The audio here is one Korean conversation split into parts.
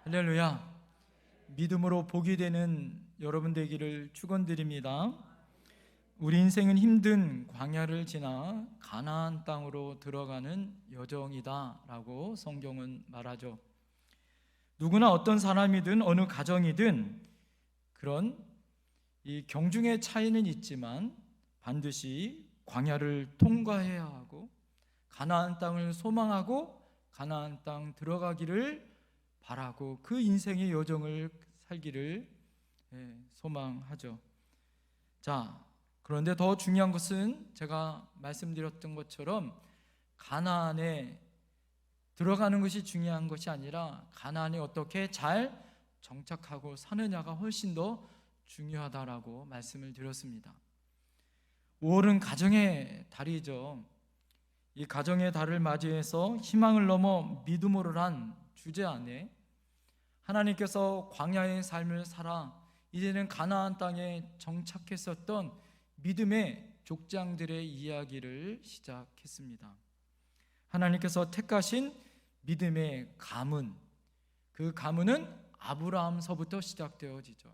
할렐루야. 믿음으로 복이 되는 여러분 되기를 축원드립니다. 우리 인생은 힘든 광야를 지나 가나안 땅으로 들어가는 여정이다라고 성경은 말하죠. 누구나 어떤 사람이든 어느 가정이든 그런 이 경중의 차이는 있지만 반드시 광야를 통과해야 하고 가나안 땅을 소망하고 가나안 땅 들어가기를 바라고 그 인생의 여정을 살기를 소망하죠. 자, 그런데 더 중요한 것은 제가 말씀드렸던 것처럼 가나안에 들어가는 것이 중요한 것이 아니라 가나안에 어떻게 잘 정착하고 사느냐가 훨씬 더 중요하다라고 말씀을 드렸습니다. 5월은 가정의 달이죠. 이 가정의 달을 맞이해서 희망을 넘어 믿음으로란 주제 안에 하나님께서 광야의 삶을 살아 이제는 가나안 땅에 정착했었던 믿음의 족장들의 이야기를 시작했습니다. 하나님께서 택하신 믿음의 가문, 그 가문은 아브라함서부터 시작되어지죠.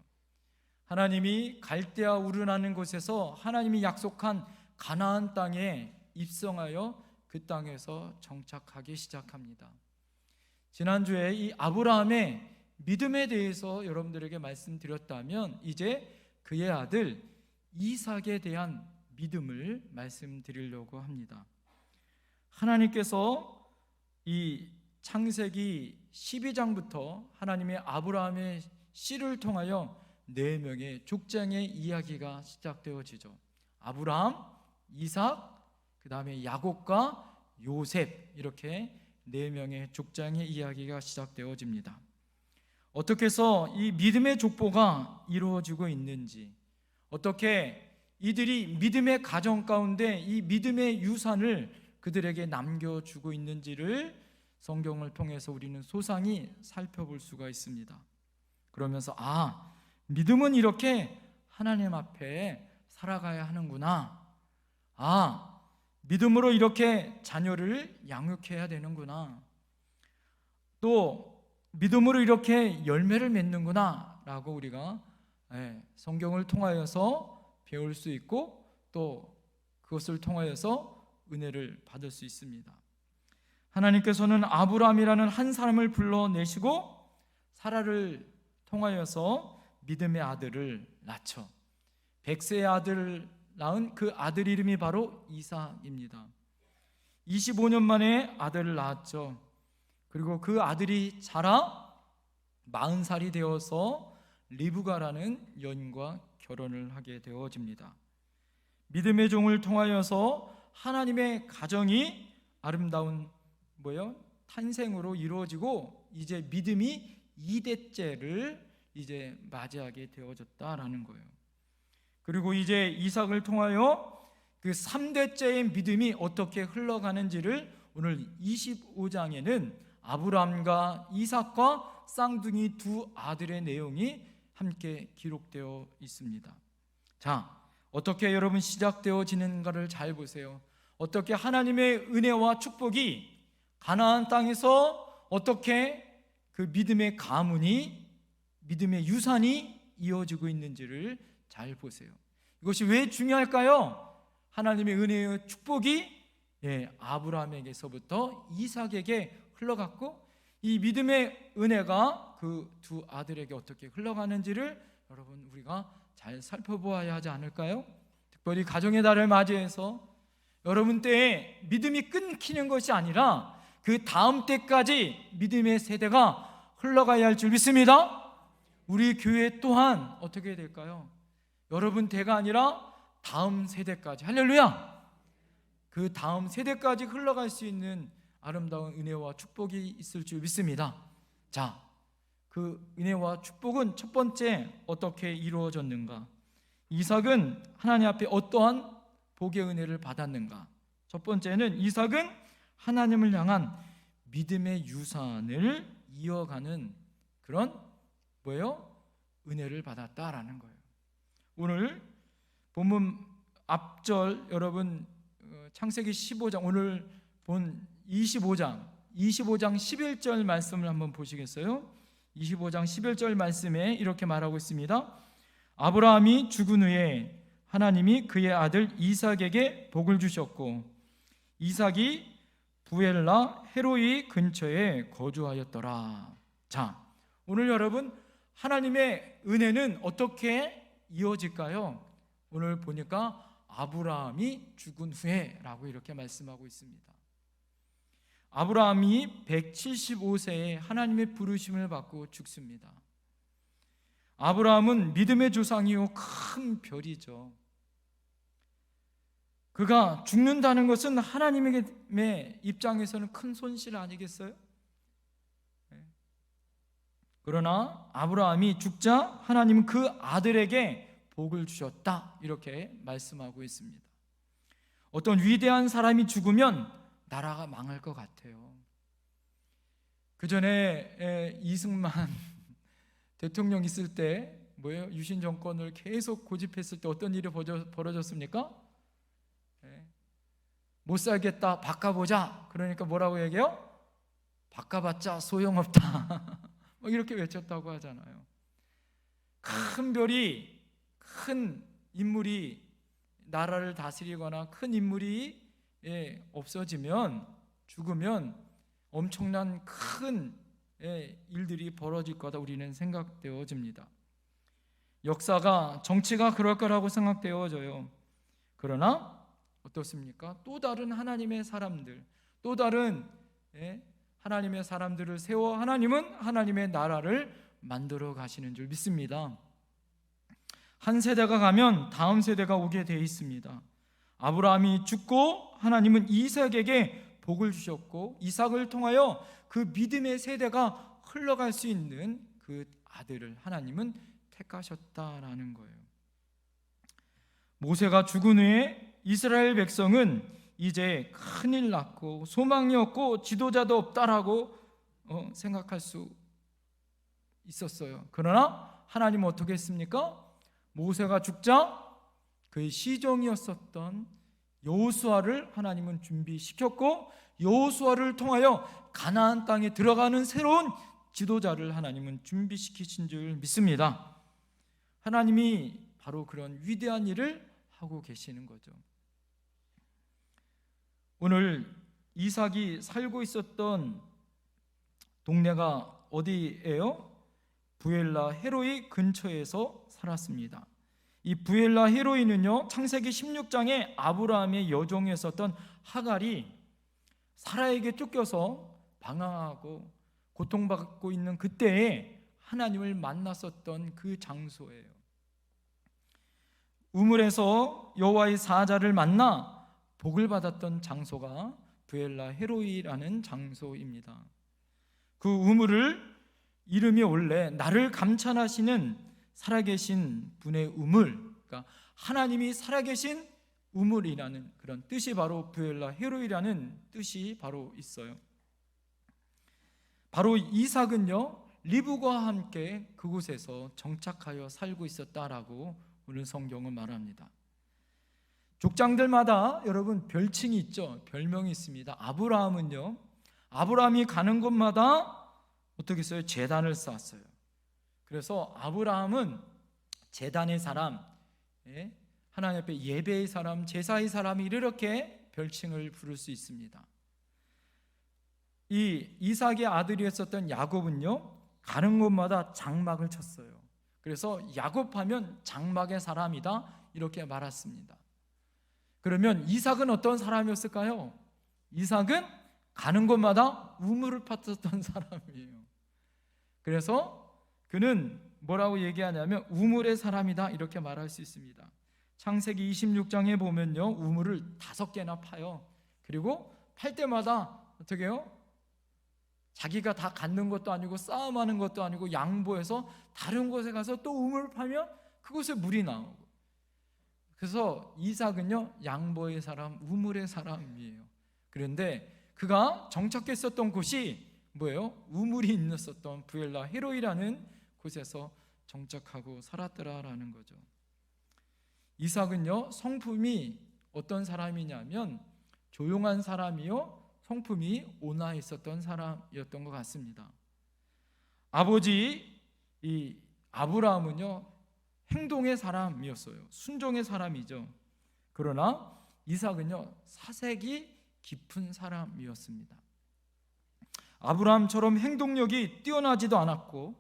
하나님이 갈대아 우르라는 곳에서 하나님이 약속한 가나안 땅에 입성하여 그 땅에서 정착하기 시작합니다. 지난주에 이 아브라함의 믿음에 대해서 여러분들에게 말씀드렸다면 이제 그의 아들 이삭에 대한 믿음을 말씀드리려고 합니다. 하나님께서 이 창세기 12장부터 하나님의 아브라함의 씨를 통하여 4명의 족장의 이야기가 시작되어지죠. 아브라함, 이삭, 그 다음에 야곱과 요셉, 이렇게 4명의 족장의 이야기가 시작되어집니다. 어떻게 해서 이 믿음의 족보가 이루어지고 있는지, 어떻게 이들이 믿음의 가정 가운데 이 믿음의 유산을 그들에게 남겨주고 있는지를 성경을 통해서 우리는 소상히 살펴볼 수가 있습니다. 그러면서 믿음은 이렇게 하나님 앞에 살아가야 하는구나, 믿음으로 이렇게 자녀를 양육해야 되는구나, 또 믿음으로 이렇게 열매를 맺는구나 라고 우리가 성경을 통하여서 배울 수 있고 또 그것을 통하여서 은혜를 받을 수 있습니다. 하나님께서는 아브라함이라는 한 사람을 불러내시고 사라를 통하여서 믿음의 아들을 낳죠. 100세의 아들을 낳은 그 아들 이름이 바로 이삭입니다. 25년 만에 아들을 낳았죠. 그리고 그 아들이 자라 40살이 되어서 리브가라는 여인과 결혼을 하게 되어집니다. 믿음의 종을 통하여서 하나님의 가정이 아름다운 탄생으로 이루어지고 이제 믿음이 2대째를 이제 맞이하게 되어졌다라는 거예요. 그리고 이제 이삭을 통하여 그 3대째의 믿음이 어떻게 흘러가는지를 오늘 25장에는 아브라함과 이삭과 쌍둥이 2 아들의 내용이 함께 기록되어 있습니다. 자, 어떻게 여러분 시작되어지는가를 잘 보세요. 어떻게 하나님의 은혜와 축복이 가나안 땅에서 어떻게 그 믿음의 가문이, 믿음의 유산이 이어지고 있는지를 잘 보세요. 이것이 왜 중요할까요? 하나님의 은혜의 축복이 아브라함에게서부터 이삭에게 흘러갔고 이 믿음의 은혜가 그 2 아들에게 어떻게 흘러가는지를 여러분 우리가 잘 살펴보아야 하지 않을까요? 특별히 가정의 달을 맞이해서 여러분 때에 믿음이 끊기는 것이 아니라 그 다음 때까지 믿음의 세대가 흘러가야 할 줄 믿습니다. 우리 교회 또한 어떻게 될까요? 여러분 때가 아니라 다음 세대까지, 할렐루야! 그 다음 세대까지 흘러갈 수 있는 아름다운 은혜와 축복이 있을 줄 믿습니다. 자, 그 은혜와 축복은 첫 번째 어떻게 이루어졌는가? 이삭은 하나님 앞에 어떠한 복의 은혜를 받았는가? 첫 번째는 이삭은 하나님을 향한 믿음의 유산을 이어가는 그런 은혜를 받았다라는 거예요. 오늘 본문 앞절 여러분 창세기 15장, 오늘 본 25장 11절 말씀을 한번 보시겠어요? 25장 11절 말씀에 이렇게 말하고 있습니다. 아브라함이 죽은 후에 하나님이 그의 아들 이삭에게 복을 주셨고 이삭이 부엘라 헤로이 근처에 거주하였더라. 자, 오늘 여러분 하나님의 은혜는 어떻게 이어질까요? 오늘 보니까 아브라함이 죽은 후에 라고 이렇게 말씀하고 있습니다. 아브라함이 175세에 하나님의 부르심을 받고 죽습니다. 아브라함은 믿음의 조상이요 큰 별이죠. 그가 죽는다는 것은 하나님의 입장에서는 큰 손실 아니겠어요? 그러나 아브라함이 죽자 하나님은 그 아들에게 복을 주셨다 이렇게 말씀하고 있습니다. 어떤 위대한 사람이 죽으면 나라가 망할 것 같아요. 그 전에 이승만 대통령 있을 때 유신 정권을 계속 고집했을 때 어떤 일이 벌어졌습니까? 못 살겠다, 바꿔보자. 그러니까 뭐라고 얘기해요? 바꿔봤자 소용없다. 이렇게 외쳤다고 하잖아요. 큰 별이, 큰 인물이 나라를 다스리거나 큰 인물이 없어지면, 죽으면 엄청난 큰 일들이 벌어질 거다 우리는 생각되어집니다. 역사가, 정치가 그럴 거라고 생각되어져요. 그러나 어떻습니까? 또 다른 하나님의 사람들, 또 다른 하나님의 사람들을 세워 하나님은 하나님의 나라를 만들어 가시는 줄 믿습니다. 한 세대가 가면 다음 세대가 오게 되어 있습니다. 아브라함이 죽고 하나님은 이삭에게 복을 주셨고 이삭을 통하여 그 믿음의 세대가 흘러갈 수 있는 그 아들을 하나님은 택하셨다라는 거예요. 모세가 죽은 후에 이스라엘 백성은 이제 큰일 났고 소망이 없고 지도자도 없다라고 생각할 수 있었어요. 그러나 하나님은 어떻게 했습니까? 모세가 죽자 그의 시종이었었던 여호수아를 하나님은 준비시켰고 여호수아를 통하여 가나안 땅에 들어가는 새로운 지도자를 하나님은 준비시키신 줄 믿습니다. 하나님이 바로 그런 위대한 일을 하고 계시는 거죠. 오늘 이삭이 살고 있었던 동네가 어디예요? 부엘라 헤로이 근처에서 살았습니다. 이 부엘라 헤로이는요, 창세기 16장에 아브라함의 여종이었었던 하갈이 사라에게 쫓겨서 방황하고 고통받고 있는 그때에 하나님을 만났었던 그 장소예요. 우물에서 여호와의 사자를 만나 복을 받았던 장소가 부엘라 헤로이라는 장소입니다. 그 우물을 이름이 원래 나를 감찰하시는 살아계신 분의 우물, 그러니까 하나님이 살아계신 우물이라는 그런 뜻이 바로 부엘라 헤로이라는 뜻이 바로 있어요. 바로 이삭은요 리브과 함께 그곳에서 정착하여 살고 있었다라고 오늘 성경은 말합니다. 족장들마다 여러분 별칭이 있죠. 별명이 있습니다. 아브라함이 가는 곳마다 어떻게 했어요? 제단을 쌓았어요. 그래서 아브라함은 제단의 사람, 하나님 앞에 예배의 사람, 제사의 사람이 이렇게 별칭을 부를 수 있습니다. 이 이삭의 아들이었었던 야곱은요 가는 곳마다 장막을 쳤어요. 그래서 야곱하면 장막의 사람이다 이렇게 말했습니다. 그러면 이삭은 어떤 사람이었을까요? 이삭은 가는 곳마다 우물을 파쳤던 사람이에요. 그래서 그는 뭐라고 얘기하냐면 우물의 사람이다 이렇게 말할 수 있습니다. 창세기 26장에 보면요 우물을 5개나 파요. 그리고 팔 때마다 어떻게 해요? 자기가 다 갖는 것도 아니고 싸움하는 것도 아니고 양보해서 다른 곳에 가서 또 우물을 파면 그곳에 물이 나오고, 그래서 이삭은요 양보의 사람, 우물의 사람이에요. 그런데 그가 정착했었던 곳이 뭐예요? 우물이 있었던 부엘라 헤로이라는 곳에서 정착하고 살았더라라는 거죠. 이삭은요 성품이 어떤 사람이냐면 조용한 사람이요 성품이 온화했었던 사람이었던 것 같습니다. 아버지 이 아브라함은요 행동의 사람이었어요. 순종의 사람이죠. 그러나 이삭은요 사색이 깊은 사람이었습니다. 아브라함처럼 행동력이 뛰어나지도 않았고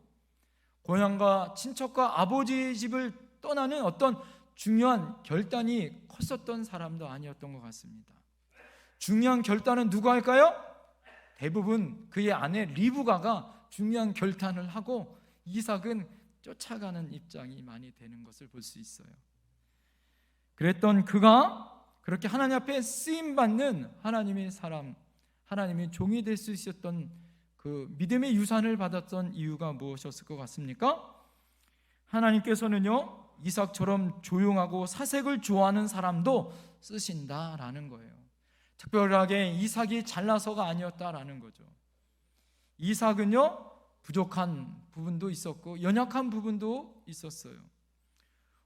고향과 친척과 아버지 집을 떠나는 어떤 중요한 결단이 컸었던 사람도 아니었던 것 같습니다. 중요한 결단은 누가 할까요? 대부분 그의 아내 리브가가 중요한 결단을 하고 이삭은 쫓아가는 입장이 많이 되는 것을 볼 수 있어요. 그랬던 그가 그렇게 하나님 앞에 쓰임받는 하나님의 사람, 하나님의 종이 될 수 있었던 그 믿음의 유산을 받았던 이유가 무엇이었을 것 같습니까? 하나님께서는요 이삭처럼 조용하고 사색을 좋아하는 사람도 쓰신다라는 거예요. 특별하게 이삭이 잘나서가 아니었다라는 거죠. 이삭은요 부족한 부분도 있었고 연약한 부분도 있었어요.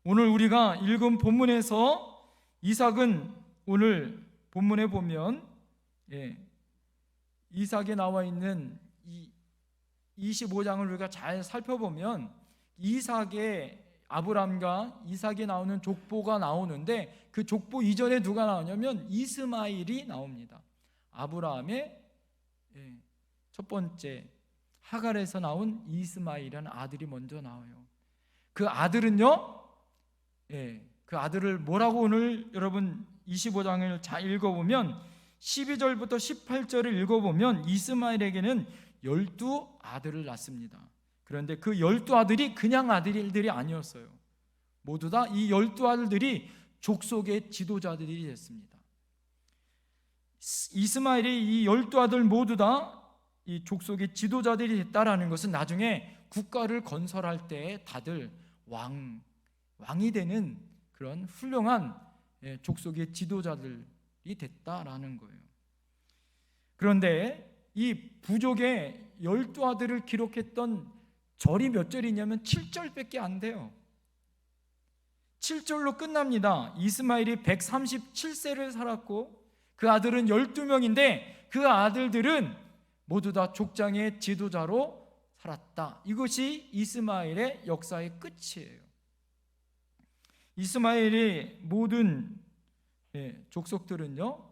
오늘 우리가 읽은 본문에서 이삭은 오늘 본문에 보면 이삭에 나와 있는 이 25장을 우리가 잘 살펴보면 이삭의 아브람과 이삭에 나오는 족보가 나오는데 그 족보 이전에 누가 나오냐면 이스마엘이 나옵니다. 아브라함의 첫 번째 하갈에서 나온 이스마엘이라는 아들이 먼저 나와요. 그 아들은요 그 아들을 뭐라고 오늘 여러분 25장을 잘 읽어보면 12절부터 18절을 읽어보면 이스마엘에게는 12아들을 낳습니다. 그런데 그 12아들이 그냥 아들들이 아니었어요. 모두 다 이 12아들들이 족속의 지도자들이 됐습니다. 이스마엘의 이 12아들 모두 다 이 족속의 지도자들이 됐다라는 것은 나중에 국가를 건설할 때 다들 왕이 되는 그런 훌륭한 족속의 지도자들이 됐다라는 거예요. 그런데 이 부족의 12아들을 기록했던 절이 몇 절이냐면 7절밖에 안 돼요. 7절로 끝납니다. 이스마엘이 137세를 살았고 그 아들은 12명인데 그 아들들은 모두 다 족장의 지도자로 살았다. 이것이 이스마엘의 역사의 끝이에요. 이스마엘의 모든 족속들은요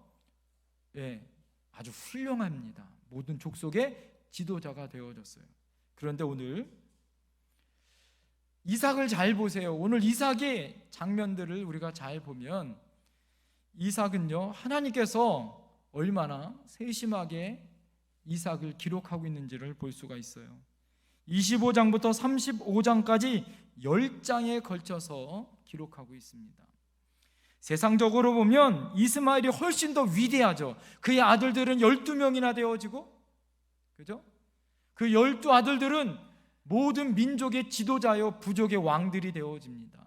아주 훌륭합니다. 모든 족속의 지도자가 되어졌어요. 그런데 오늘 이삭을 잘 보세요. 오늘 이삭의 장면들을 우리가 잘 보면 이삭은요 하나님께서 얼마나 세심하게 이삭을 기록하고 있는지를 볼 수가 있어요. 25장부터 35장까지 10장에 걸쳐서 기록하고 있습니다. 세상적으로 보면 이스마엘이 훨씬 더 위대하죠. 그의 아들들은 12명이나 되어지고, 그죠? 그 12아들들은 모든 민족의 지도자요 부족의 왕들이 되어집니다.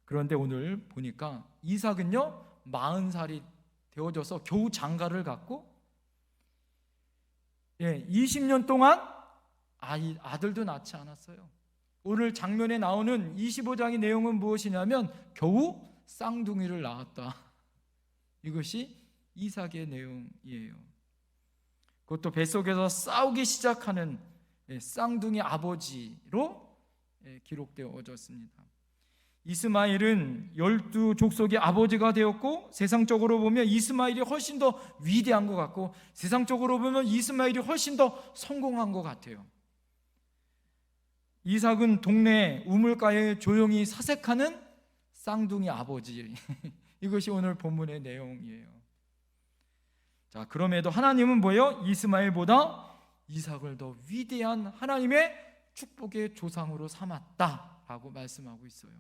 그런데 오늘 보니까 이삭은요 40살이 되어져서 겨우 장가를 갔고 20년 동안 아들도 낳지 않았어요. 오늘 장면에 나오는 25장의 내용은 무엇이냐면 겨우 쌍둥이를 낳았다. 이것이 이삭의 내용이에요. 그것도 뱃속에서 싸우기 시작하는 쌍둥이 아버지로 기록되어졌습니다. 이스마엘은 12족속의 아버지가 되었고 세상적으로 보면 이스마엘이 훨씬 더 위대한 것 같고 세상적으로 보면 이스마엘이 훨씬 더 성공한 것 같아요. 이삭은 동네 우물가에 조용히 사색하는 쌍둥이 아버지. 이것이 오늘 본문의 내용이에요. 자, 그럼에도 하나님은 뭐예요? 이스마엘보다 이삭을 더 위대한 하나님의 축복의 조상으로 삼았다라고 말씀하고 있어요.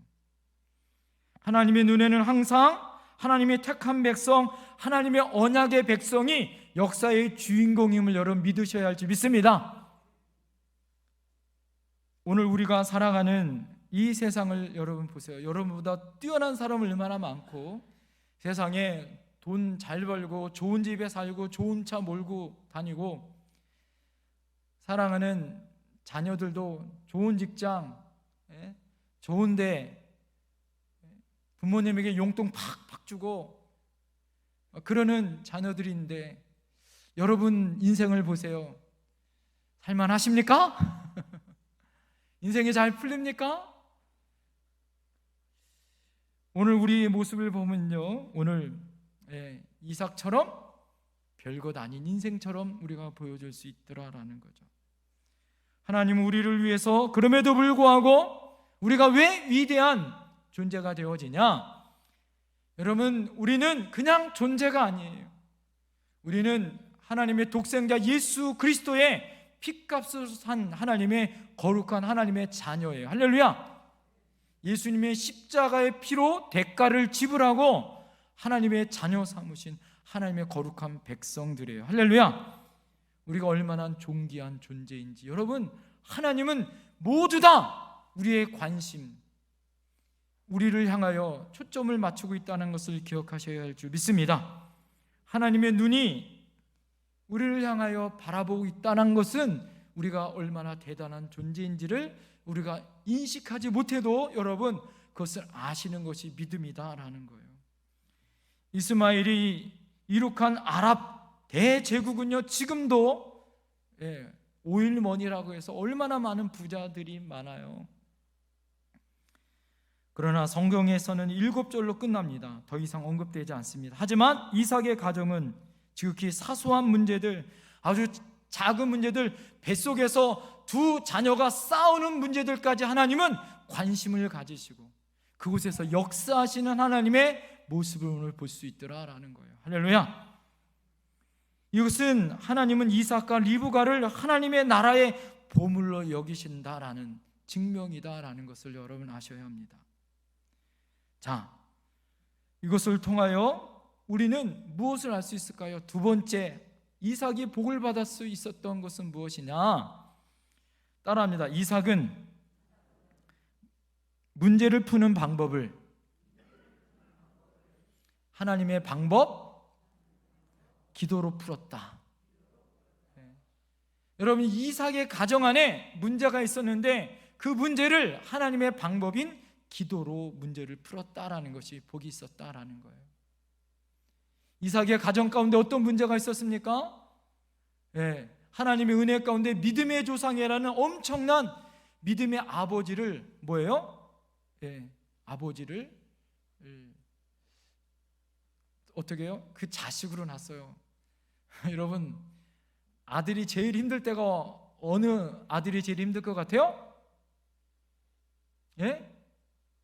하나님의 눈에는 항상 하나님의 택한 백성, 하나님의 언약의 백성이 역사의 주인공임을 여러분 믿으셔야 할지 믿습니다. 오늘 우리가 살아가는 이 세상을 여러분 보세요. 여러분보다 뛰어난 사람은 얼마나 많고 세상에 돈 잘 벌고 좋은 집에 살고 좋은 차 몰고 다니고 사랑하는 자녀들도 좋은 직장, 좋은 데 부모님에게 용돈 팍팍 주고 그러는 자녀들인데 여러분 인생을 보세요. 살만하십니까? 인생이 잘 풀립니까? 오늘 우리의 모습을 보면요, 오늘 이삭처럼 별것 아닌 인생처럼 우리가 보여줄 수 있더라라는 거죠. 하나님은 우리를 위해서 그럼에도 불구하고 우리가 왜 위대한 존재가 되어지냐? 여러분, 우리는 그냥 존재가 아니에요. 우리는 하나님의 독생자 예수 그리스도의 피값을 산 하나님의 거룩한 하나님의 자녀예요. 할렐루야. 예수님의 십자가의 피로 대가를 지불하고 하나님의 자녀 삼으신 하나님의 거룩한 백성들이에요. 할렐루야. 우리가 얼마나 존귀한 존재인지, 여러분, 하나님은 모두 다 우리의 관심, 우리를 향하여 초점을 맞추고 있다는 것을 기억하셔야 할 줄 믿습니다. 하나님의 눈이 우리를 향하여 바라보고 있다는 것은 우리가 얼마나 대단한 존재인지를 우리가 인식하지 못해도 여러분, 그것을 아시는 것이 믿음이다라는 거예요. 이스마엘이 이룩한 아랍 대제국은요, 지금도 오일머니라고 해서 얼마나 많은 부자들이 많아요. 그러나 성경에서는 7절로 끝납니다. 더 이상 언급되지 않습니다. 하지만 이삭의 가정은 지극히 사소한 문제들, 아주 작은 문제들, 뱃속에서 두 자녀가 싸우는 문제들까지 하나님은 관심을 가지시고 그곳에서 역사하시는 하나님의 모습을 오늘 볼 수 있더라라는 거예요. 할렐루야. 이것은 하나님은 이삭과 리브가를 하나님의 나라의 보물로 여기신다라는 증명이다라는 것을 여러분 아셔야 합니다. 자, 이것을 통하여 우리는 무엇을 알 수 있을까요? 두 번째, 이삭이 복을 받을 수 있었던 것은 무엇이냐? 따라합니다. 이삭은 문제를 푸는 방법을 하나님의 방법, 기도로 풀었다. 여러분, 이삭의 가정 안에 문제가 있었는데 그 문제를 하나님의 방법인 기도로 문제를 풀었다라는 것이 복이 있었다라는 거예요. 이삭의 가정 가운데 어떤 문제가 있었습니까? 하나님의 은혜 가운데 믿음의 조상이라는 엄청난 믿음의 아버지를 뭐예요? 아버지를 어떻게 해요? 그 자식으로 낳았어요. 여러분, 아들이 제일 힘들 때가 어느 아들이 제일 힘들 것 같아요?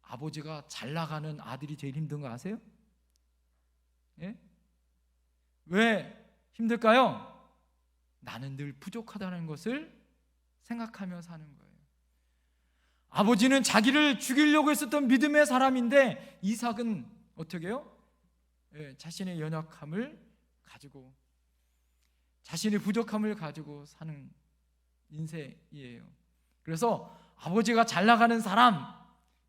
아버지가 잘 나가는 아들이 제일 힘든 거 아세요? 왜 힘들까요? 나는 늘 부족하다는 것을 생각하며 사는 거예요. 아버지는 자기를 죽이려고 했었던 믿음의 사람인데 이삭은 어떻게 해요? 자신의 연약함을 가지고, 자신의 부족함을 가지고 사는 인생이에요. 그래서 아버지가 잘 나가는 사람,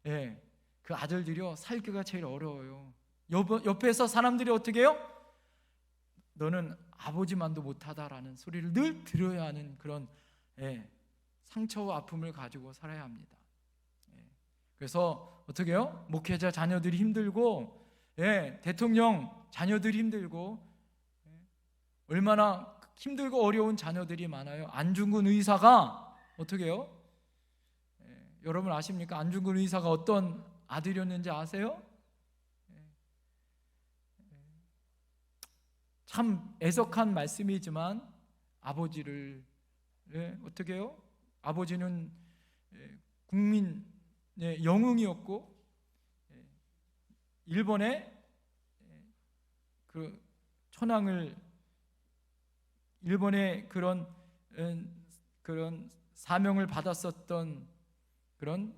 그 아들들이요, 살기가 제일 어려워요. 옆에서 사람들이 어떻게 해요? 너는 아버지만도 못하다라는 소리를 늘 들어야 하는 그런 상처와 아픔을 가지고 살아야 합니다. 그래서 어떻게 해요? 목회자 자녀들이 힘들고, 대통령 자녀들이 힘들고, 얼마나 힘들고 어려운 자녀들이 많아요. 안중근 의사가 어떻게 해요? 여러분 아십니까? 안중근 의사가 어떤 아들이었는지 아세요? 참 애석한 말씀이지만 아버지를 어떻게 해요? 아버지는 국민의 영웅이었고, 일본의 그 천황을, 일본의 그런 사명을 받았었던 그런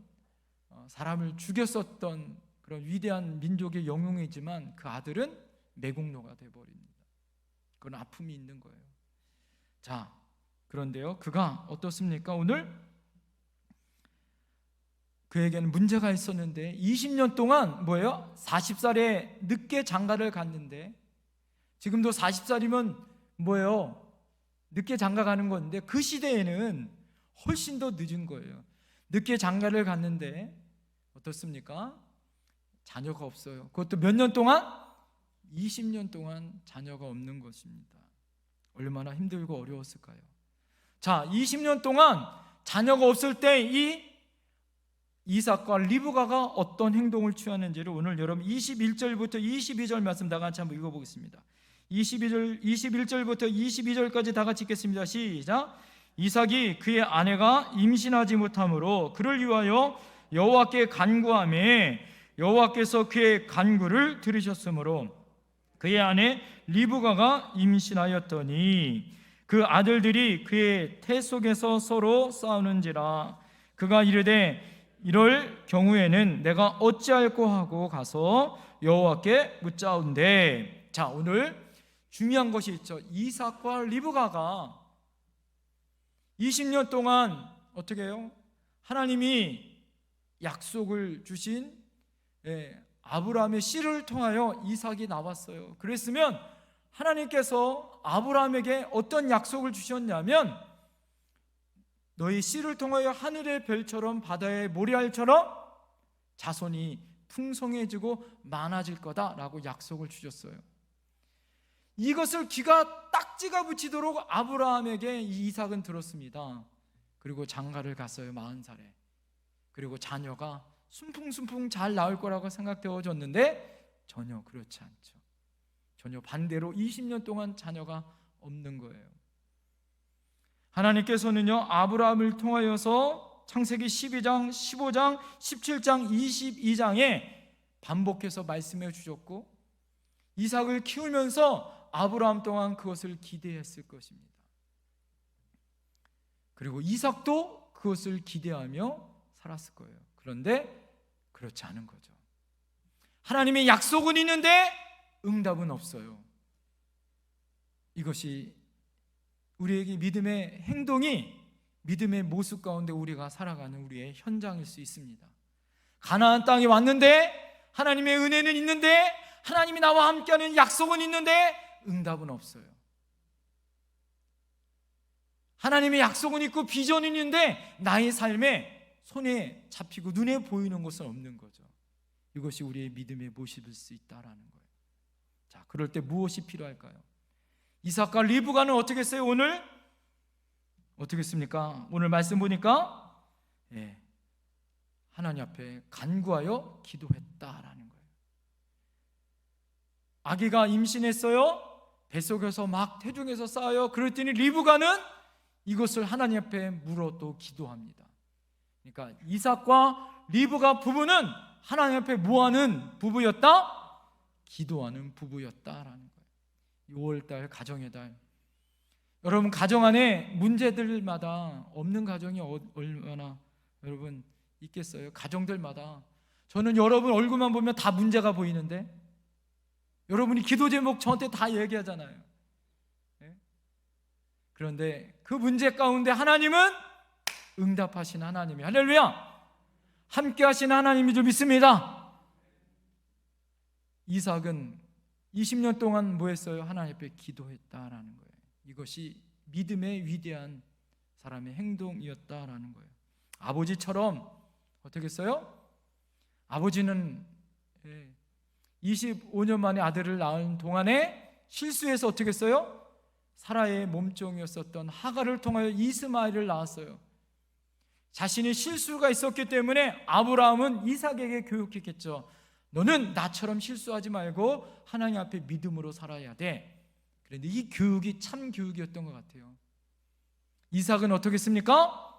사람을 죽였었던 그런 위대한 민족의 영웅이지만 그 아들은 매국노가 되어버립니다. 그건 아픔이 있는 거예요. 자, 그런데요, 그가 어떻습니까? 오늘 그에게는 문제가 있었는데 20년 동안 뭐예요? 40살에 늦게 장가를 갔는데, 지금도 40살이면 뭐예요? 늦게 장가 가는 건데 그 시대에는 훨씬 더 늦은 거예요. 늦게 장가를 갔는데 어떻습니까? 자녀가 없어요. 그것도 몇 년 동안? 20년 동안 자녀가 없는 것입니다. 얼마나 힘들고 어려웠을까요? 자, 20년 동안 자녀가 없을 때 이 이삭과 리브가가 어떤 행동을 취하는지를 오늘 여러분 21절부터 22절 말씀 다 같이 한번 읽어보겠습니다. 21절부터 22절까지 다 같이 읽겠습니다. 시작. 이삭이 그의 아내가 임신하지 못하므로 그를 위하여 여호와께 간구하매 여호와께서 그의 간구를 들으셨으므로 그의 아내 리브가가 임신하였더니 그 아들들이 그의 태 속에서 서로 싸우는지라. 그가 이르되 이럴 경우에는 내가 어찌할꼬 하고 가서 여호와께 묻자온대. 자, 오늘 중요한 것이 있죠. 이삭과 리브가가 20년 동안 어떻게 해요? 하나님이 약속을 주신 아브라함의 씨를 통하여 이삭이 나왔어요. 그랬으면 하나님께서 아브라함에게 어떤 약속을 주셨냐면 너희 씨를 통하여 하늘의 별처럼 바다의 모래알처럼 자손이 풍성해지고 많아질 거다라고 약속을 주셨어요. 이것을 귀가 딱지가 붙이도록 아브라함에게 이삭은 들었습니다. 그리고 장가를 갔어요. 40살에. 그리고 자녀가 순풍순풍 잘 나올 거라고 생각되어졌는데 전혀 그렇지 않죠. 전혀 반대로 20년 동안 자녀가 없는 거예요. 하나님께서는요, 아브라함을 통하여서 창세기 12장, 15장, 17장, 22장에 반복해서 말씀해 주셨고 이삭을 키우면서 아브라함 또한 그것을 기대했을 것입니다. 그리고 이삭도 그것을 기대하며 살았을 거예요. 그런데 그렇지 않은 거죠. 하나님의 약속은 있는데 응답은 없어요. 이것이 우리에게 믿음의 행동이 믿음의 모습 가운데 우리가 살아가는 우리의 현장일 수 있습니다. 가나안 땅에 왔는데 하나님의 은혜는 있는데 하나님이 나와 함께하는 약속은 있는데 응답은 없어요. 하나님의 약속은 있고 비전은 있는데 나의 삶에 손에 잡히고 눈에 보이는 것은 없는 거죠. 이것이 우리의 믿음의 모습일 수 있다라는 거예요. 자, 그럴 때 무엇이 필요할까요? 이삭과 리브가는 어떻게 했어요? 오늘 어떻게 했습니까? 오늘 말씀 보니까 하나님 앞에 간구하여 기도했다라는 거예요. 아기가 임신했어요. 뱃속에서 막 태중에서 싸요. 그랬더니 리브가는 이것을 하나님 앞에 물어 또 기도합니다. 그러니까 이삭과 리브가 부부는 하나님 앞에 뭐하는 부부였다? 기도하는 부부였다라는 거예요. 6월달 가정의 달, 여러분 가정 안에 문제들마다 없는 가정이 얼마나 여러분 있겠어요? 가정들마다 저는 여러분 얼굴만 보면 다 문제가 보이는데 여러분이 기도 제목 저한테 다 얘기하잖아요. 그런데 그 문제 가운데 하나님은 응답하신 하나님이, 할렐루야, 함께 하신 하나님이 좀 있습니다. 이삭은 20년 동안 뭐 했어요? 하나님 앞에 기도했다라는 거예요. 이것이 믿음의 위대한 사람의 행동이었다라는 거예요. 아버지처럼 어떻게 했어요? 아버지는 25년 만에 아들을 낳은 동안에 실수해서 어떻게 했어요? 사라의 몸종이었었던 하갈을 통하여 이스마엘을 낳았어요. 자신이 실수가 있었기 때문에 아브라함은 이삭에게 교육했겠죠. 너는 나처럼 실수하지 말고 하나님 앞에 믿음으로 살아야 돼. 그런데 이 교육이 참 교육이었던 것 같아요. 이삭은 어떻게 했습니까?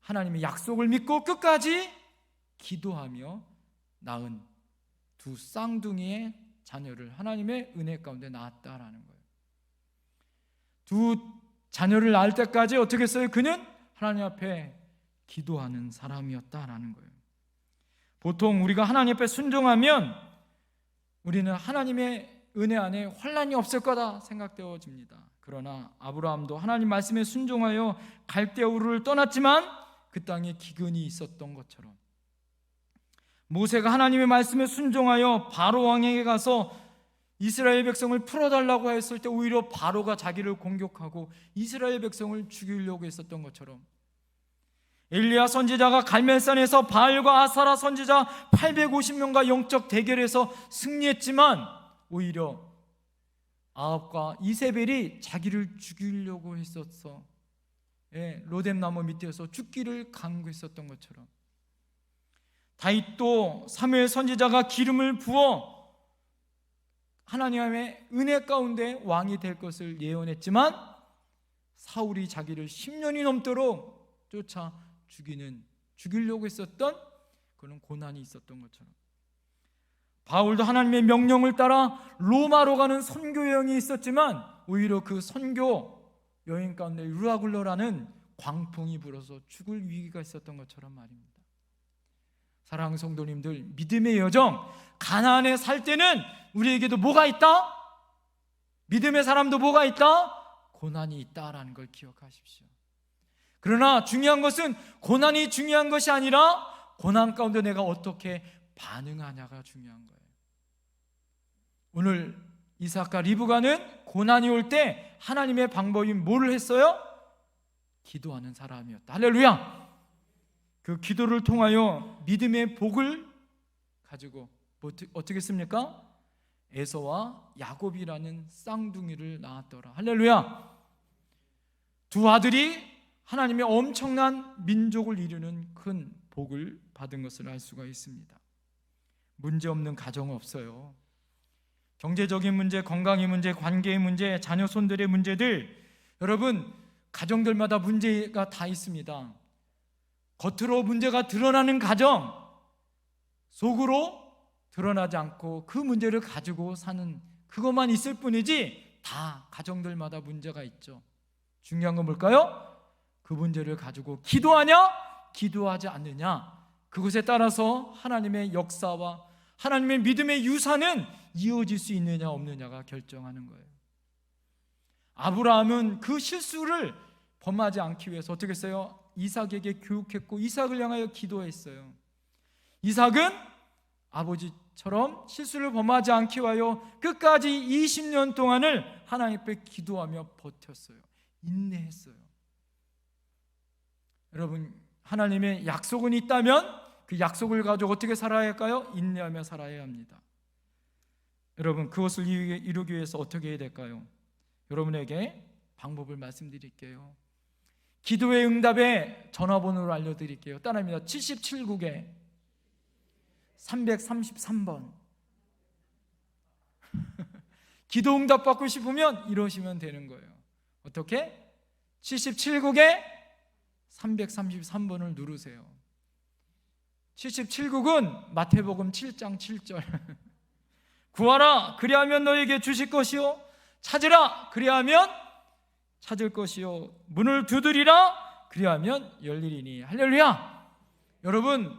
하나님의 약속을 믿고 끝까지 기도하며 낳은 두 쌍둥이의 자녀를 하나님의 은혜 가운데 낳았다라는 거예요. 두 자녀를 낳을 때까지 어떻게 했어요? 그는 하나님 앞에 기도하는 사람이었다라는 거예요. 보통 우리가 하나님 앞에 순종하면 우리는 하나님의 은혜 안에 환난이 없을 거다 생각되어집니다. 그러나 아브라함도 하나님 말씀에 순종하여 갈대아 우르를 떠났지만 그 땅에 기근이 있었던 것처럼, 모세가 하나님의 말씀에 순종하여 바로 왕에게 가서 이스라엘 백성을 풀어달라고 했을 때 오히려 바로가 자기를 공격하고 이스라엘 백성을 죽이려고 했었던 것처럼, 엘리야 선지자가 갈멜산에서 바알과 아사라 선지자 850명과 영적 대결에서 승리했지만 오히려 아합과 이세벨이 자기를 죽이려고 했었어 로뎀나무 밑에서 죽기를 간구했었던 것처럼, 다윗도 사무엘 선지자가 기름을 부어 하나님의 은혜 가운데 왕이 될 것을 예언했지만 사울이 자기를 10년이 넘도록 쫓아 죽이려고 했었던 그런 고난이 있었던 것처럼, 바울도 하나님의 명령을 따라 로마로 가는 선교 여행이 있었지만 오히려 그 선교 여행 가운데 루아굴러라는 광풍이 불어서 죽을 위기가 있었던 것처럼 말입니다. 사랑하는 성도님들, 믿음의 여정, 가나안에 살 때는 우리에게도 뭐가 있다? 믿음의 사람도 뭐가 있다? 고난이 있다라는 걸 기억하십시오. 그러나 중요한 것은 고난이 중요한 것이 아니라 고난 가운데 내가 어떻게 반응하냐가 중요한 거예요. 오늘 이삭과 리브가는 고난이 올 때 하나님의 방법이 뭐를 했어요? 기도하는 사람이었다. 할렐루야! 그 기도를 통하여 믿음의 복을 가지고 어떻게 했습니까? 에서와 야곱이라는 쌍둥이를 낳았더라. 할렐루야! 두 아들이 하나님의 엄청난 민족을 이루는 큰 복을 받은 것을 알 수가 있습니다. 문제없는 가정 없어요. 경제적인 문제, 건강의 문제, 관계의 문제, 자녀 손들의 문제들, 여러분 가정들마다 문제가 다 있습니다. 겉으로 문제가 드러나는 가정, 속으로 드러나지 않고 그 문제를 가지고 사는 그것만 있을 뿐이지 다 가정들마다 문제가 있죠. 중요한 건 뭘까요? 그 문제를 가지고 기도하냐, 기도하지 않느냐, 그것에 따라서 하나님의 역사와 하나님의 믿음의 유산은 이어질 수 있느냐 없느냐가 결정하는 거예요. 아브라함은 그 실수를 범하지 않기 위해서 어떻게 했어요? 이삭에게 교육했고 이삭을 향하여 기도했어요. 이삭은 아버지처럼 실수를 범하지 않기 위하여 끝까지 20년 동안을 하나님 앞에 기도하며 버텼어요. 인내했어요. 여러분, 하나님의 약속은 있다면 그 약속을 가지고 어떻게 살아야 할까요? 인내하며 살아야 합니다. 여러분, 그것을 이루기 위해서 어떻게 해야 될까요? 여러분에게 방법을 말씀드릴게요. 기도의 응답의 전화번호를 알려드릴게요. 따라합니다. 77국에 333번. 기도 응답 받고 싶으면 이러시면 되는 거예요. 어떻게? 77국에 333번을 누르세요. 77국은 마태복음 7장 7절. 구하라 그리하면 너에게 주실 것이요, 찾으라 그리하면 찾을 것이요, 문을 두드리라 그리하면 열리리니. 할렐루야! 여러분,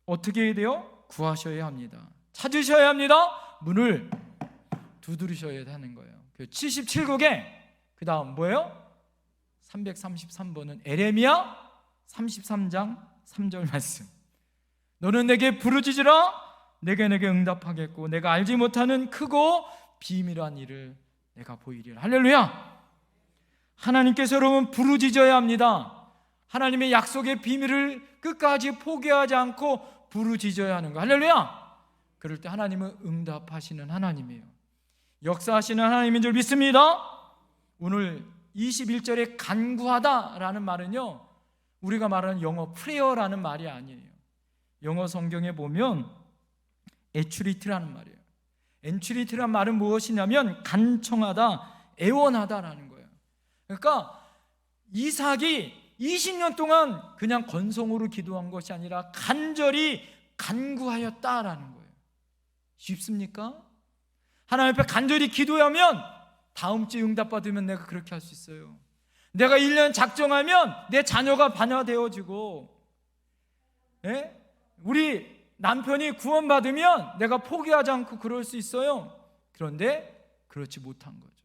어떻게 해야 돼요? 구하셔야 합니다. 찾으셔야 합니다. 문을 두드리셔야 하는 거예요. 77국에 그 다음 뭐예요? 333번은 에레미야 33장 3절 말씀. 너는 내게 부르짖으라 내게 응답하겠고 내가 알지 못하는 크고 비밀한 일을 내가 보이리라. 할렐루야! 하나님께서 여러분 부르짖어야 합니다. 하나님의 약속의 비밀을 끝까지 포기하지 않고 부르짖어야 하는 거. 할렐루야! 그럴 때 하나님은 응답하시는 하나님이에요. 역사하시는 하나님인 줄 믿습니다. 오늘 21절에 간구하다라는 말은요, 우리가 말하는 영어 프레어라는 말이 아니에요. 영어 성경에 보면 에츄리트라는 말이에요. 엔츄리트라는 말은 무엇이냐면 간청하다, 애원하다라는 거예요. 그러니까 이삭이 20년 동안 그냥 건성으로 기도한 것이 아니라 간절히 간구하였다라는 거예요. 쉽습니까? 하나님 앞에 간절히 기도하면 다음 주에 응답받으면 내가 그렇게 할 수 있어요. 내가 1년 작정하면 내 자녀가 반야되어지고, 우리 남편이 구원받으면 내가 포기하지 않고 그럴 수 있어요. 그런데 그렇지 못한 거죠.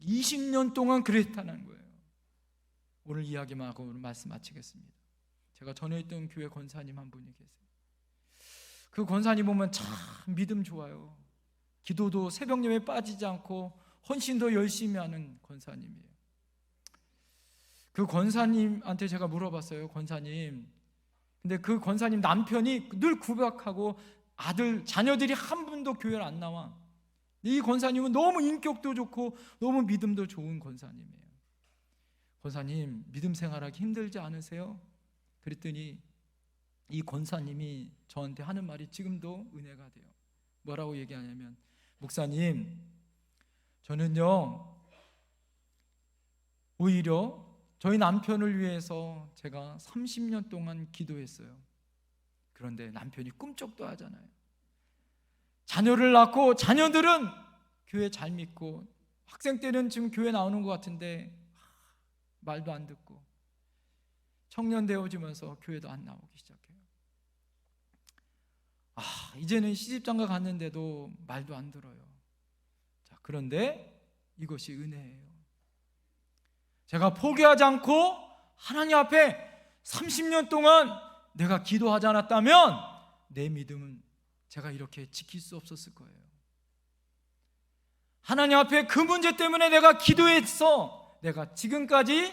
20년 동안 그랬다는 거예요. 오늘 이야기만 하고 오늘 말씀 마치겠습니다. 제가 전에 있던 교회 권사님 한 분이 계세요. 그 권사님 보면 참 믿음 좋아요. 기도도 새벽 예배에 빠지지 않고 헌신도 열심히 하는 권사님이에요. 그 권사님한테 제가 물어봤어요. 권사님, 근데 그 권사님 남편이 늘 구박하고 아들, 자녀들이 한 분도 교회를 안 나와. 이 권사님은 너무 인격도 좋고 너무 믿음도 좋은 권사님이에요. 권사님, 믿음 생활하기 힘들지 않으세요? 그랬더니 이 권사님이 저한테 하는 말이 지금도 은혜가 돼요. 뭐라고 얘기하냐면, 목사님, 저는요 오히려 저희 남편을 위해서 제가 30년 동안 기도했어요. 그런데 남편이 꿈쩍도 하잖아요. 자녀를 낳고 자녀들은 교회 잘 믿고, 학생 때는 지금 교회 나오는 것 같은데 말도 안 듣고, 청년 되어지면서 교회도 안 나오기 시작해요. 이제는 시집장가 갔는데도 말도 안 들어요. 자, 그런데 이것이 은혜예요. 제가 포기하지 않고 하나님 앞에 30년 동안 내가 기도하지 않았다면 내 믿음은 제가 이렇게 지킬 수 없었을 거예요. 하나님 앞에 그 문제 때문에 내가 기도했어. 내가 지금까지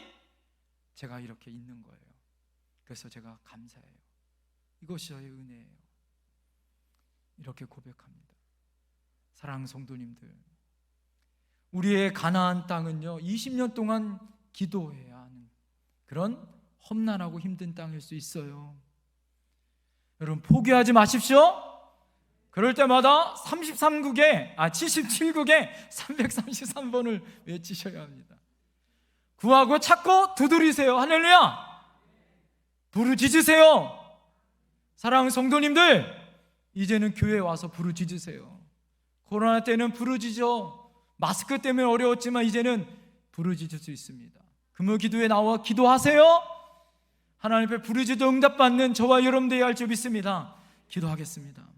제가 이렇게 있는 거예요. 그래서 제가 감사해요. 이것이 저의 은혜예요. 이렇게 고백합니다. 사랑하는 성도님들, 우리의 가나안 땅은요 20년 동안 기도해야 하는 그런 험난하고 힘든 땅일 수 있어요. 여러분, 포기하지 마십시오. 그럴 때마다 77국에 333번을 외치셔야 합니다. 구하고 찾고 두드리세요. 할렐루야. 부르짖으세요. 사랑하는 성도님들, 이제는 교회에 와서 부르짖으세요. 코로나 때는 부르짖어. 마스크 때문에 어려웠지만 이제는 부르짖을 수 있습니다. 금요 기도에 나와 기도하세요. 하나님 앞에 부르짖어 응답받는 저와 여러분 되어야 할 줄 믿습니다. 기도하겠습니다.